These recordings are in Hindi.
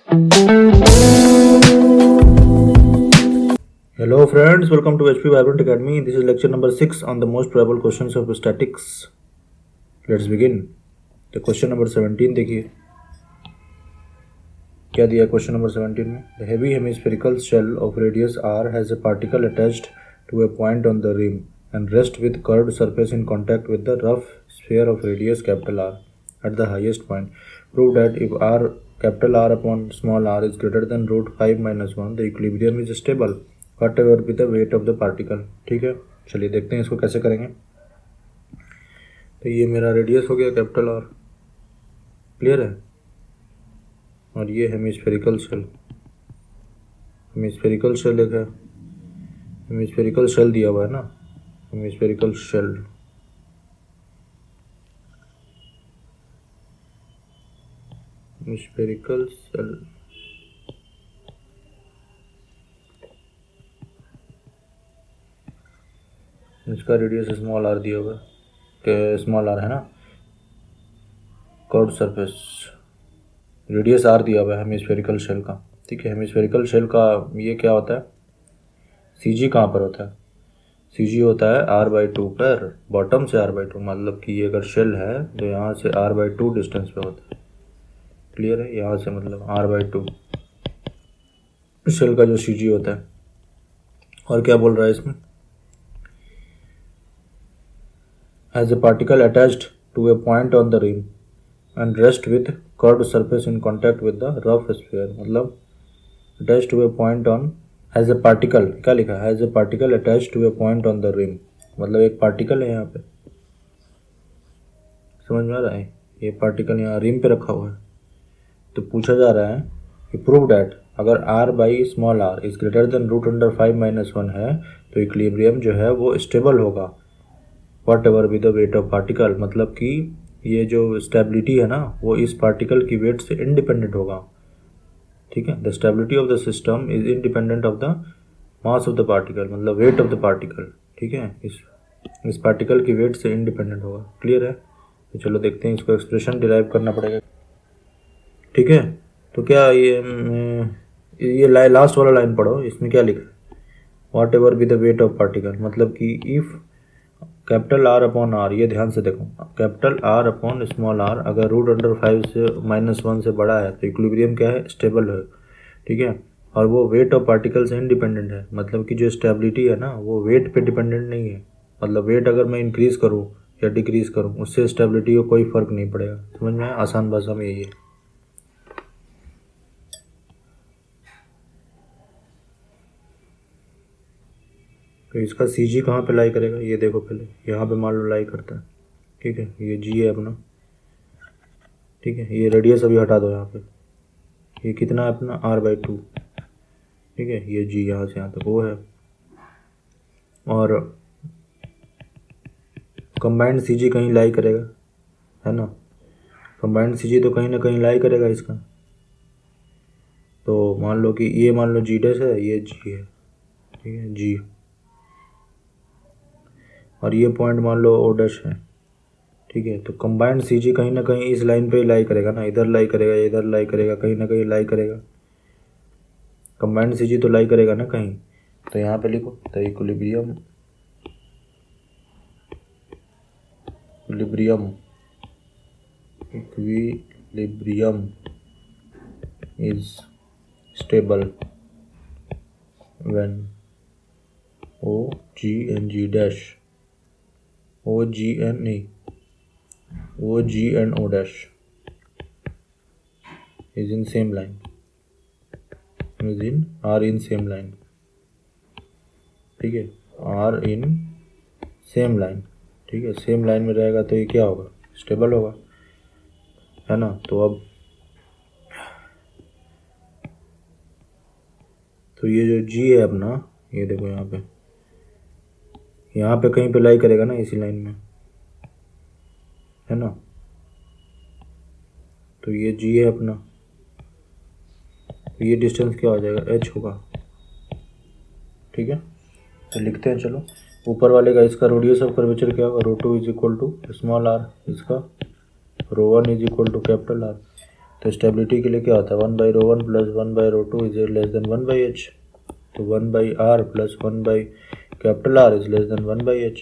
Hello friends, welcome to HP Vibrant Academy. This is lecture number 6 on the most probable questions of statics. Let's begin. तो क्वेश्चन नंबर 17 देखिए क्या दिया क्वेश्चन नंबर 17 में. The heavy hemispherical shell of radius r has a particle attached to a point on the rim and rests with curved surface in contact with the rough sphere of radius capital R at the highest point. Prove that if r capital R upon small r is greater than root 5 minus 1, the equilibrium is stable whatever be the weight of the particle. ठीक है, चलिए देखते हैं इसको कैसे करेंगे. तो ये मेरा रेडियस हो गया कैपिटल आर, क्लियर है, और ये हेमिस्फेरिकल शेल. हेमिस्फेरिकल शेल एक है, हेमिस्फेरिकल शेल दिया हुआ है ना, हेमिस्फेरिकल शेल. हेमिस्फेरिकल शेल इसका रेडियस स्मॉल आर दिया हुआ है, स्मॉल आर है ना, कर्व्ड सरफेस, रेडियस आर दिया हुआ है हेमिस्फेरिकल शेल का. ठीक है, हेमिस्फेरिकल शेल का ये क्या होता है, सीजी कहाँ पर होता है, सीजी होता है r/2 पर, बॉटम से r/2, मतलब कि ये अगर शेल है तो यहाँ से r/2 डिस्टेंस पे होता है. क्लियर है, यहाँ से मतलब r/2 शेल का जो सीजी होता है. और क्या बोल रहा है इसमें, has a particle attached to a point on the rim and rest with curved surface in contact with the rough sphere. मतलब attached to a point on, has a particle, क्या लिखा है, has a particle attached to a point on the rim, मतलब एक पार्टिकल है यहाँ पे, समझ में आ रहा है, ये पार्टिकल यहाँ रिम पे रखा हुआ है. तो पूछा जा रहा है कि प्रूव डैट अगर r by small r is greater than root under 5 minus 1 है तो इक्विलिब्रियम जो है वो स्टेबल होगा whatever with the weight of particle. मतलब कि ये जो स्टेबिलिटी है ना वो इस पार्टिकल की वेट से इंडिपेंडेंट होगा. ठीक है, the stability of the system is independent of the mass of the particle, मतलब वेट ऑफ द पार्टिकल. ठीक है, इस पार्टिकल की वेट से इंडिपेंडेंट होगा. क्लियर है, तो चलो देखते हैं, इसको एक्सप्रेशन डिराइव करना पड़ेगा. ठीक है, तो क्या ये लास्ट वाला लाइन पढ़ो, इसमें क्या लिखा है, whatever with the weight of particle, मतलब कि if capital R upon R, ये ध्यान से देखो, capital R upon small R अगर रूट अंडर 5 से माइनस 1 से बड़ा है तो इक्विलिब्रियम क्या है, स्टेबल है. ठीक है, और वो वेट ऑफ पार्टिकल से इंडिपेंडेंट है, मतलब कि जो स्टेबिलिटी है ना वो वेट पे डिपेंडेंट नहीं है. मतलब वेट अगर मैं इंक्रीज करूँ या डिक्रीज करूँ उससे स्टेबिलिटी को कोई फर्क नहीं पड़ेगा. समझ में आया, आसान भाषा में यही है. तो इसका सी जी कहाँ पे लाई करेगा, ये देखो पहले, यहाँ पे मान लो लाई करता है. ठीक है, ये जी है अपना. ठीक है, ये रेडियस अभी हटा दो यहाँ पे, ये कितना है अपना r/2. ठीक है, ये जी यहाँ से यहाँ तक वो है, और कंबाइंड सी जी कहीं लाई करेगा, है ना, कंबाइंड सी जी तो कहीं ना कहीं लाई करेगा इसका. तो मान लो कि ये मान लो जी डैश है, ये जी है. ठीक है, जी, और ये पॉइंट मान लो ओ डैश है. ठीक है, तो कंबाइंड सी जी कहीं ना कहीं इस लाइन पे लाई करेगा ना, इधर लाई करेगा, इधर लाई करेगा, कहीं ना कहीं लाई करेगा. कंबाइंड सी जी तो लाई करेगा ना कहीं. तो यहाँ पे लिखो the equilibrium is stable when O G and G dash, O G N नहीं, O G and O dash is in same line, are in same line. ठीक है, आर इन सेम लाइन. ठीक है, सेम लाइन में रहेगा तो ये क्या होगा, स्टेबल होगा, है ना. तो अब तो ये जो जी है अपना, ये देखो यहाँ पे कहीं पे लाई करेगा ना इसी लाइन में, है ना. तो ये जी है अपना, तो ये डिस्टेंस क्या हो जाएगा, एच होगा. ठीक है, तो लिखते हैं, चलो ऊपर वाले का इसका रेडियस ऑफ कर्वेचर क्या होगा, रो2 is equal to small R, इसका रो1 is equal to capital R. तो स्टेबिलिटी के लिए क्या होता है 1/ρ1 plus 1/ρ2 is less than 1/h। तो 1/r plus 1/R is less than 1/h।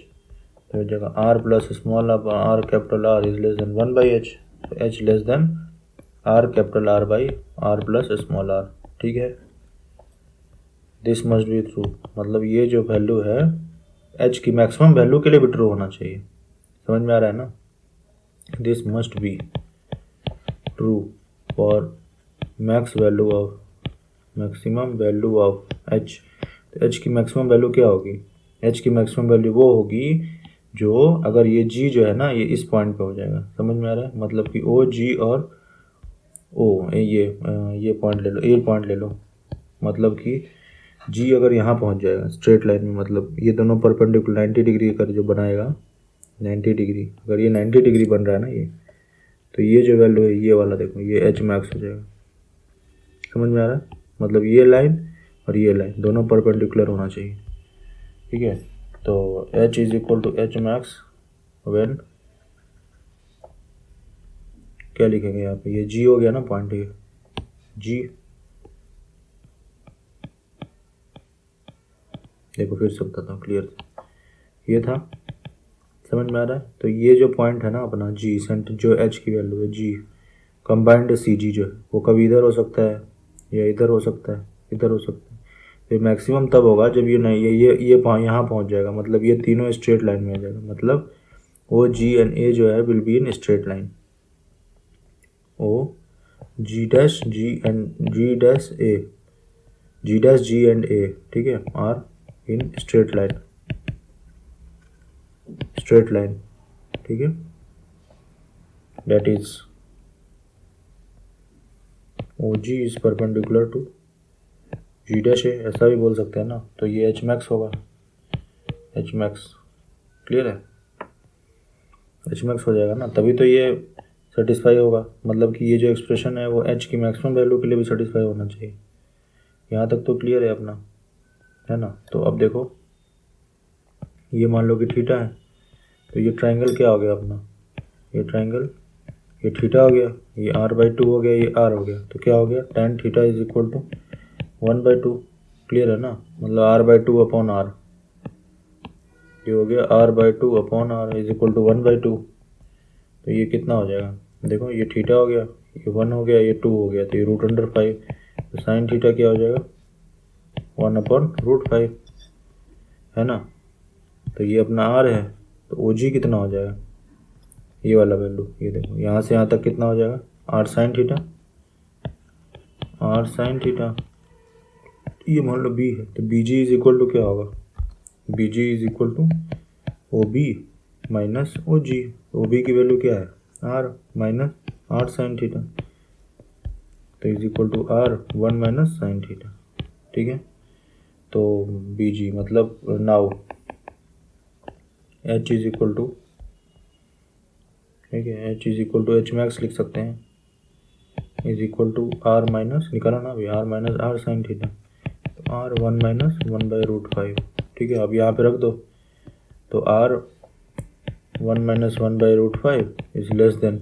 तो इस जगह r plus small r capital R is less than 1/h। तो h less than r capital R by r plus small r। ठीक है, दिस मस्ट बी ट्रू, मतलब ये जो वैल्यू है h की मैक्सिमम वैल्यू के लिए भी ट्रू होना चाहिए। समझ में आ रहा है ना? This must be true for maximum value of h। तो h की मैक्सिमम वैल्यू क्या होगी? h की मैक्सिमम वैल्यू वो होगी जो अगर ये g जो है ना ये इस पॉइंट पे हो जाएगा। समझ में आ रहा है? मतलब कि o g और o ये पॉइंट ले लो, a पॉइंट ले लो, मतलब कि g अगर यहाँ पहुँच जाएगा स्ट्रेट लाइन में, मतलब ये दोनों परपेंडिकुलर 90 डिग्री कर जो बनाएगा 90 डिग्री, अगर ये 90 डिग्री बन रहा है ना ये, तो ये जो वैल्यू है ये वाला देखो ये h मैक्स हो जाएगा। समझ में आ रहा है? मतलब ये लाइन और ये लाइन दोनों परपेंडिकुलर होना चाहिए। ठीक है, तो h is equal to h max when, क्या लिखेंगे यहाँ पे, ये g हो गया ना पॉइंट, ये g, देखो फिर से बताता हूँ क्लियर, ये था, समझ में आ रहा है? तो ये जो पॉइंट है ना अपना g सेंटर, जो h की वैल्यू है g कंबाइंड सी जी जो है वो कभी इधर हो सकता है या इधर हो सकता है, इधर हो सकता है। तो मैक्सिमम तब होगा जब ये नहीं ये यहाँ पहुँच जाएगा, मतलब ये तीनों स्ट्रेट लाइन में आ जाएगा, मतलब ओ जी एंड ए जो है will be in straight line, O G dash G and A, ठीक है, आर इन स्ट्रेट लाइन, ठीक है, that is O G is perpendicular to G dash है, ऐसा भी बोल सकते हैं ना। तो ये एच मैक्स होगा, एच मैक्स, क्लियर है? एच मैक्स हो जाएगा ना, तभी तो ये सेटिस्फाई होगा, मतलब कि ये जो एक्सप्रेशन है वो एच की मैक्सिमम वैल्यू के लिए भी सेटिस्फाई होना चाहिए। यहाँ तक तो क्लियर है अपना, है ना? तो अब देखो ये मान लो कि थीटा है, तो ये ट्राइंगल क्या हो गया अपना, ये ट्राइंगल, ये थीटा हो गया, ये r/2 हो गया, ये r हो गया, तो क्या हो गया tan theta is equal to 1/2। Clear है ना? मतलब r/2 अपॉन r, ये हो गया r/2 upon r is equal to 1/2। तो ये कितना हो जाएगा, देखो ये थीटा हो गया, ये 1 हो गया, ये 2 हो गया, तो ये √5, तो साइन थीटा क्या हो जाएगा 1/√5, है ना? तो ये अपना r है, तो ओ जी कितना हो जाएगा, ये वाला वैल्यू, ये देखो यहाँ से यहाँ तक कितना हो जाएगा r sin थीटा, ये मान लो b है, तो B G is equal to क्या होगा, B G is equal to O B minus O G. O B की वैल्यू क्या है r minus r sin theta, तो is equal to r 1 minus sin theta. ठीक है, तो बी जी मतलब now h is equal to, ठीक है, h is equal to H max लिख सकते हैं, is equal to r minus, निकाला ना अभी, r minus r sin theta, तो r 1 माइनस 1/√5। ठीक है, अब यहाँ पे रख दो, तो r 1 minus 1/√5 is less than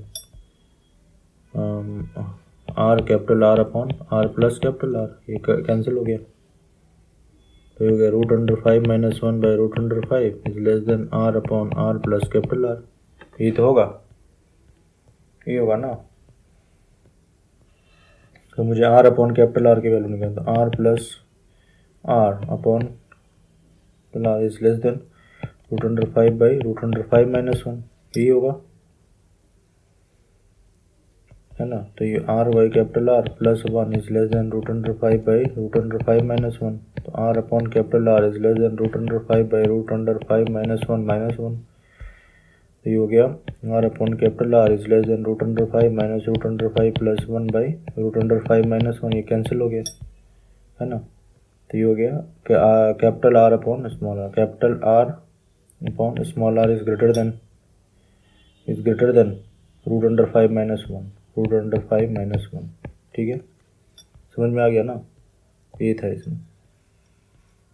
r capital R upon r plus capital R, ये कैंसिल हो गया, तो ये हो गया √5 minus 1/√5 is less than r upon r plus capital R। ये तो होगा, ये होगा ना? तो मुझे r अपॉन कैपिटल R की वैल्यू निकालना, तो r plus r upon R is less than √5/√5 minus 1, यही होगा, है ना? तो ये r by capital R plus 1 is less than √5/√5 minus 1, तो r upon capital R is less than √5/√5 minus 1, तो ये हो गया r upon capital R is less than √5 minus √5 plus 1/√5 minus 1, ये कैंसिल हो गया, है ना? तो ये हो गया capital R upon small r, capital R upon small r is greater then √5 minus 1, ठीक है, समझ में आ गया ना? ये था इसमें,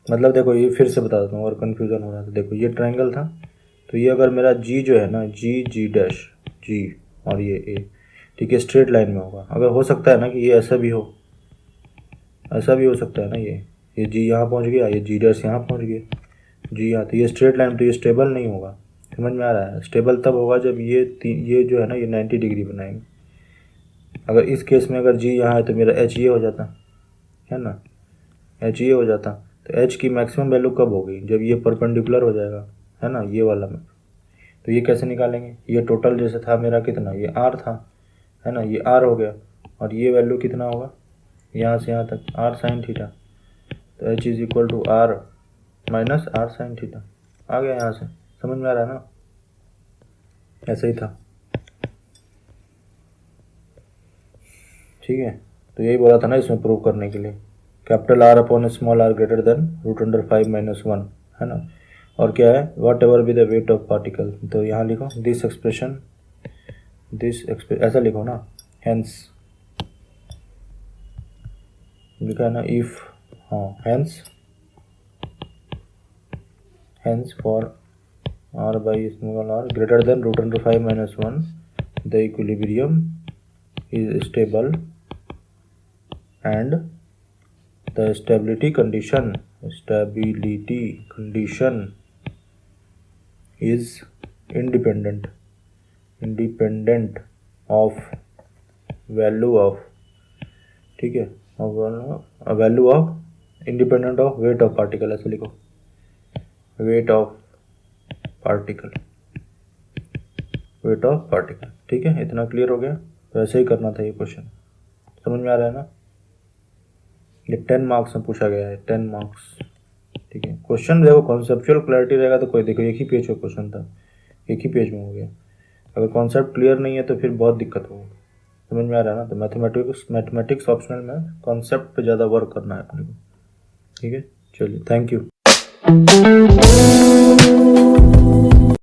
मतलब देखो ये फिर से बता देता हूँ और कन्फ्यूज़न हो रहा था। देखो ये ट्रायंगल था, तो ये अगर मेरा जी जो है ना, जी डैश जी और ये ए, ठीक है, स्ट्रेट लाइन में होगा। अगर हो सकता है ना कि ये ऐसा भी हो, ऐसा भी हो सकता है ना, ये जी यहाँ पहुँच गया, ये जी डैश यहाँ पहुँच गया, जी हाँ, तो ये स्ट्रेट लाइन, तो ये स्टेबल नहीं होगा। समझ में आ रहा है? स्टेबल तब होगा जब ये जो है ना, ये 90 डिग्री बनाएंगे। अगर इस केस में अगर जी यहाँ है तो मेरा एच ये हो जाता है ना, एच ये हो जाता। तो एच की मैक्सिमम वैल्यू कब होगी? जब ये परपेंडिकुलर हो जाएगा, है ना, ये वाला में। तो ये कैसे निकालेंगे? ये टोटल जैसे था मेरा कितना, ये आर था, है ना, ये आर हो गया, और ये वैल्यू कितना होगा यहाँ से यहाँ तक, आर साइन थीटा। तो H is equal to R minus R sine theta. आ गया यहाँ से, समझ में आ रहा है ना? ऐसा ही था, ठीक है। तो यही बोला था ना इसमें प्रूव करने के लिए, capital R upon small are greater than root under 5-1, है ना। और क्या है, whatever be the weight of particle. तो यहाँ लिखो दिस एक्सप्रेशन, ऐसा लिखो ना, हेंस लिखा है ना, इफ, हाँ, hence for r by small are greater than root under 5-1 the equilibrium is stable and the stability condition is independent of value of, ठीक है, value of independent of weight of particle. ऐसे लिखो, वेट ऑफ पार्टिकल, ठीक है। इतना क्लियर हो गया? तो ऐसे ही करना था ये क्वेश्चन, समझ में आ रहा है ना? ये 10 मार्क्स में पूछा गया है, 10 मार्क्स, ठीक है। क्वेश्चन देखो कॉन्सेप्चुअल क्लैरिटी रहेगा तो कोई, देखो एक ही पेज का क्वेश्चन था, एक ही पेज में हो गया। अगर कॉन्सेप्ट क्लियर नहीं है तो फिर बहुत दिक्कत होगी, समझ में आ रहा है ना? तो मैथमेटिक्स ऑप्शनल में कॉन्सेप्ट पे ज़्यादा वर्क करना है अपने को, ठीक है। चलिए, थैंक यू।